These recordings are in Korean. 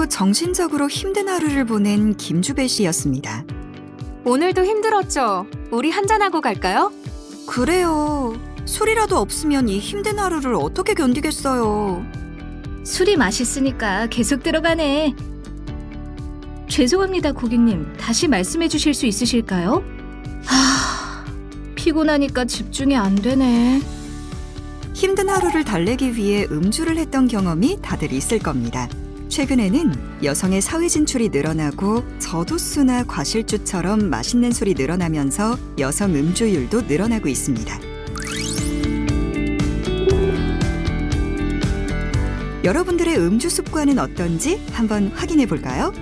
오늘도 정신적으로 힘든 하루를 보낸 김주배 씨였습니다. 오늘도 힘들었죠? 우리 한잔하고 갈까요? 그래요. 술이라도 없으면 이 힘든 하루를 어떻게 견디겠어요. 술이 맛있으니까 계속 들어가네. 죄송합니다, 고객님. 다시 말씀해 주실 수 있으실까요? 피곤하니까 집중이 안 되네. 힘든 하루를 달래기 위해 음주를 했던 경험이 다들 있을 겁니다. 최근에는 여성의 사회 진출이 늘어나고 저도수나 과실주처럼 맛있는 술이 늘어나면서 여성 음주율도 늘어나고 있습니다. 여러분들의 음주 습관은 어떤지 한번 확인해 볼까요?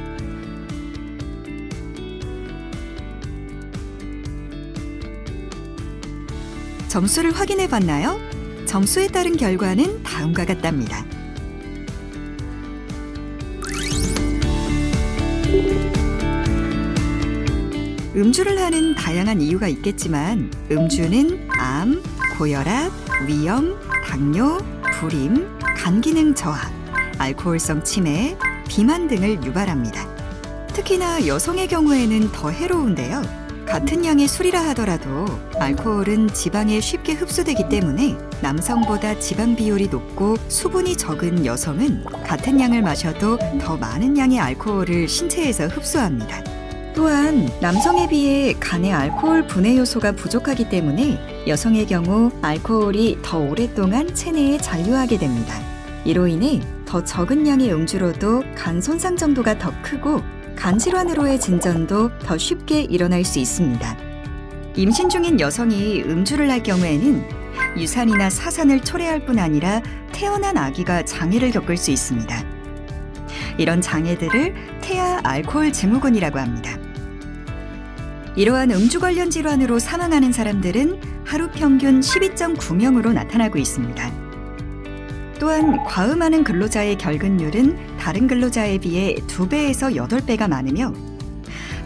점수를 확인해 봤나요? 점수에 따른 결과는 다음과 같답니다. 음주를 하는 다양한 이유가 있겠지만 음주는 암, 고혈압, 위염, 당뇨, 불임, 간 기능 저하, 알코올성 치매, 비만 등을 유발합니다. 특히나 여성의 경우에는 더 해로운데요. 같은 양의 술이라 하더라도 알코올은 지방에 쉽게 흡수되기 때문에 남성보다 지방 비율이 높고 수분이 적은 여성은 같은 양을 마셔도 더 많은 양의 알코올을 신체에서 흡수합니다. 또한 남성에 비해 간의 알코올 분해 요소가 부족하기 때문에 여성의 경우 알코올이 더 오랫동안 체내에 잔류하게 됩니다. 이로 인해 더 적은 양의 음주로도 간 손상 정도가 더 크고 간 질환으로의 진전도 더 쉽게 일어날 수 있습니다. 임신 중인 여성이 음주를 할 경우에는 유산이나 사산을 초래할 뿐 아니라 태어난 아기가 장애를 겪을 수 있습니다. 이런 장애들을 태아 알코올 증후군이라고 합니다. 이러한 음주 관련 질환으로 사망하는 사람들은 하루 평균 12.9명으로 나타나고 있습니다. 또한 과음하는 근로자의 결근율은 다른 근로자에 비해 2배에서 8배가 많으며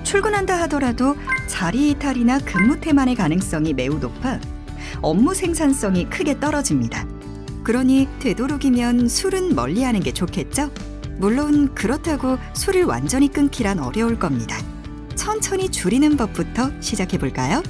출근한다 하더라도 자리 이탈이나 근무 태만의 가능성이 매우 높아 업무 생산성이 크게 떨어집니다. 그러니 되도록이면 술은 멀리하는 게 좋겠죠? 물론 그렇다고 술을 완전히 끊기란 어려울 겁니다. 천천히 줄이는 법부터 시작해 볼까요?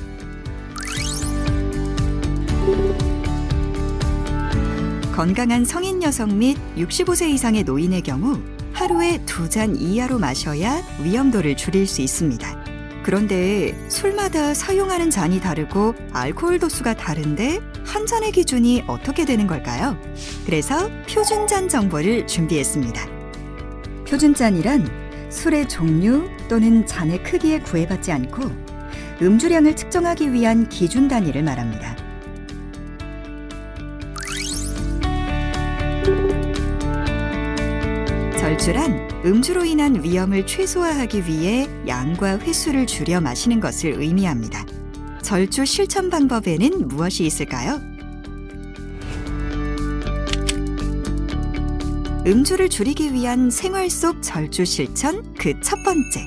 건강한 성인 여성 및 65세 이상의 노인의 경우 하루에 2잔 이하로 마셔야 위험도를 줄일 수 있습니다. 그런데 술마다 사용하는 잔이 다르고 알코올 도수가 다른데 한 잔의 기준이 어떻게 되는 걸까요? 그래서 표준잔 정보를 준비했습니다. 표준잔이란 술의 종류 또는 잔의 크기에 구애받지 않고 음주량을 측정하기 위한 기준 단위를 말합니다. 절주란 음주로 인한 위험을 최소화하기 위해 양과 횟수를 줄여 마시는 것을 의미합니다. 절주 실천 방법에는 무엇이 있을까요? 음주를 줄이기 위한 생활 속 절주 실천 그 첫 번째.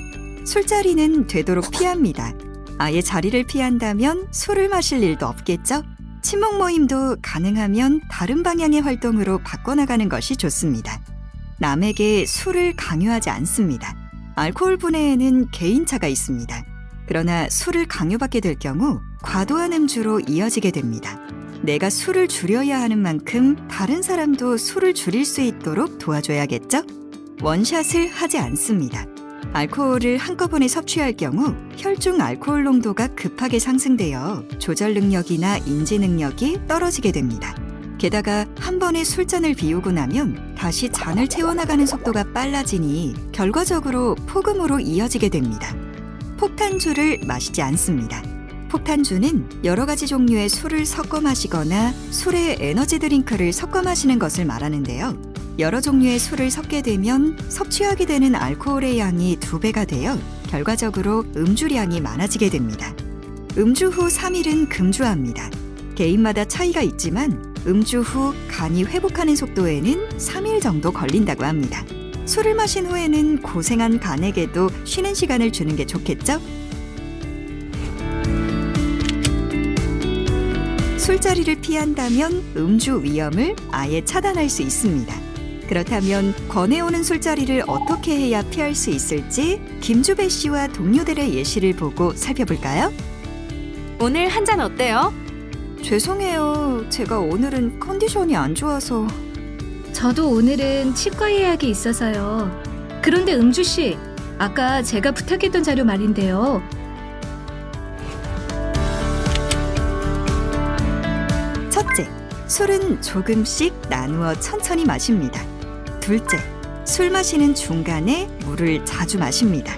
술자리는 되도록 피합니다. 아예 자리를 피한다면 술을 마실 일도 없겠죠? 친목 모임도 가능하면 다른 방향의 활동으로 바꿔나가는 것이 좋습니다. 남에게 술을 강요하지 않습니다. 알코올 분해에는 개인차가 있습니다. 그러나 술을 강요받게 될 경우 과도한 음주로 이어지게 됩니다. 내가 술을 줄여야 하는 만큼 다른 사람도 술을 줄일 수 있도록 도와줘야겠죠? 원샷을 하지 않습니다. 알코올을 한꺼번에 섭취할 경우 혈중 알코올 농도가 급하게 상승되어 조절 능력이나 인지 능력이 떨어지게 됩니다. 게다가 한 번에 술잔을 비우고 나면 다시 잔을 채워나가는 속도가 빨라지니 결과적으로 폭음으로 이어지게 됩니다. 폭탄주를 마시지 않습니다. 폭탄주는 여러 가지 종류의 술을 섞어 마시거나 술에 에너지 드링크를 섞어 마시는 것을 말하는데요. 여러 종류의 술을 섞게 되면 섭취하게 되는 알코올의 양이 2배가 되어 결과적으로 음주량이 많아지게 됩니다. 음주 후 3일은 금주합니다. 개인마다 차이가 있지만 음주 후 간이 회복하는 속도에는 3일 정도 걸린다고 합니다. 술을 마신 후에는 고생한 간에게도 쉬는 시간을 주는 게 좋겠죠? 술자리를 피한다면 음주 위험을 아예 차단할 수 있습니다. 그렇다면 권해오는 술자리를 어떻게 해야 피할 수 있을지 김주배 씨와 동료들의 예시를 보고 살펴볼까요? 오늘 한 잔 어때요? 죄송해요. 제가 오늘은 컨디션이 안 좋아서. 저도 오늘은 치과 예약이 있어서요. 그런데 음주 씨, 아까 제가 부탁했던 자료 말인데요. 첫째, 술은 조금씩 나누어 천천히 마십니다. 둘째, 술 마시는 중간에 물을 자주 마십니다.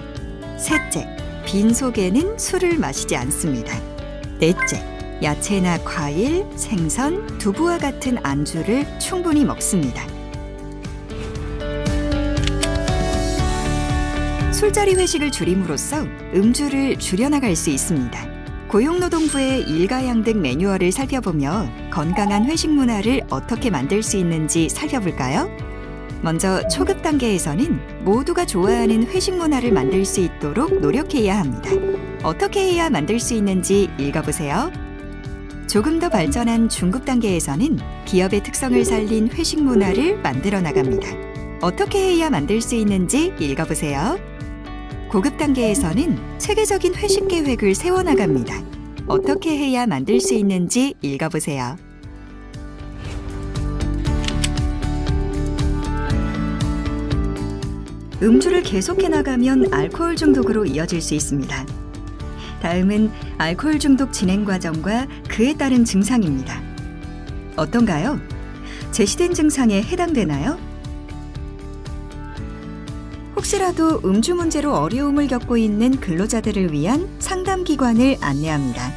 셋째, 빈속에는 술을 마시지 않습니다. 넷째, 야채나 과일, 생선, 두부와 같은 안주를 충분히 먹습니다. 술자리 회식을 줄임으로써 음주를 줄여나갈 수 있습니다. 고용노동부의 일가양득 매뉴얼을 살펴보며 건강한 회식 문화를 어떻게 만들 수 있는지 살펴볼까요? 먼저 초급 단계에서는 모두가 좋아하는 회식 문화를 만들 수 있도록 노력해야 합니다. 어떻게 해야 만들 수 있는지 읽어보세요. 조금 더 발전한 중급 단계에서는 기업의 특성을 살린 회식 문화를 만들어 나갑니다. 어떻게 해야 만들 수 있는지 읽어보세요. 고급 단계에서는 체계적인 회식 계획을 세워나갑니다. 어떻게 해야 만들 수 있는지 읽어보세요. 음주를 계속해 나가면 알코올 중독으로 이어질 수 있습니다. 다음은 알코올 중독 진행 과정과 그에 따른 증상입니다. 어떤가요? 제시된 증상에 해당되나요? 혹시라도 음주 문제로 어려움을 겪고 있는 근로자들을 위한 상담기관을 안내합니다.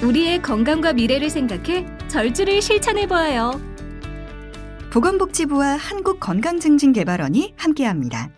우리의 건강과 미래를 생각해 절주를 실천해보아요. 보건복지부와 한국건강증진개발원이 함께합니다.